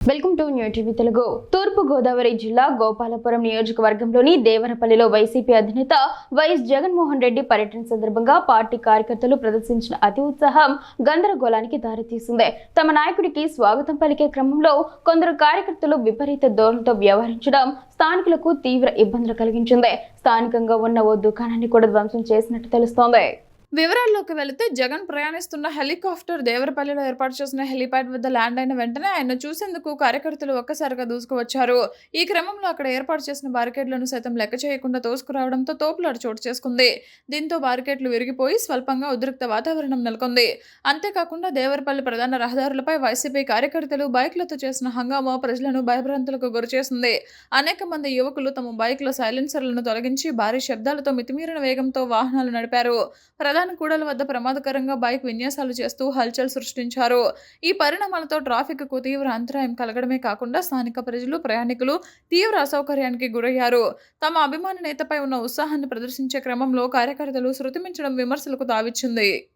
Welcome to new TV Telugu. తూర్పు గోదావరి జిల్లా గోపాలపురం నియోజకవర్గంలోని దేవరపల్లిలో వైసీపీ అధినేత వైఎస్ జగన్మోహన్ రెడ్డి పర్యటన సందర్భంగా పార్టీ కార్యకర్తలు ప్రదర్శించిన అతి ఉత్సాహం గందరగోళానికి దారితీసింది. తమ నాయకుడికి స్వాగతం పలికే క్రమంలో కొందరు కార్యకర్తలు విపరీత ధోరణితో వ్యవహరించడం స్థానికులకు తీవ్ర ఇబ్బందులు కలిగించింది. స్థానికంగా ఉన్న ఓ దుకాణాన్ని కూడా ధ్వంసం చేసినట్టు తెలుస్తోంది. వివరాల్లోకి వెళితే జగన్ ప్రయాణిస్తున్న హెలికాప్టర్ దేవరపల్లిలో ఏర్పాటు చేసిన హెలిప్యాడ్ వద్ద ల్యాండ్ అయిన వెంటనే ఆయన చూసేందుకు కార్యకర్తలు ఒక్కసారిగా దూసుకువచ్చారు. ఈ క్రమంలో అక్కడ ఏర్పాటు చేసిన బారికేడ్లను సైతం లెక్క చేయకుండా తోసుకురావడంతో తోపులాట చోటు చేసుకుంది. దీంతో బారికేడ్లు విరిగిపోయి స్వల్పంగా ఉద్రిక్త వాతావరణం నెలకొంది. అంతేకాకుండా దేవరపల్లి ప్రధాన రహదారులపై వైసీపీ కార్యకర్తలు బైక్లతో చేసిన హంగామా ప్రజలను భయభ్రాంతులకు గురిచేసింది. అనేక మంది యువకులు తమ బైక్ల సైలెన్సర్లను తొలగించి భారీ శబ్దాలతో మితిమీరిన వేగంతో వాహనాలు నడిపారు. ప్రధాన కూడల వద్ద ప్రమాదకరంగా బైక్ విన్యాసాలు చేస్తూ హల్చల్ సృష్టించారు. ఈ పరిణామాలతో ట్రాఫిక్ కు తీవ్ర అంతరాయం కలగడమే కాకుండా స్థానిక ప్రజలు, ప్రయాణికులు తీవ్ర అసౌకర్యానికి గురయ్యారు. తమ అభిమాన నేతపై ఉన్న ఉత్సాహాన్ని ప్రదర్శించే క్రమంలో కార్యకర్తలు శృతిమించడం విమర్శలకు తావిచ్చింది.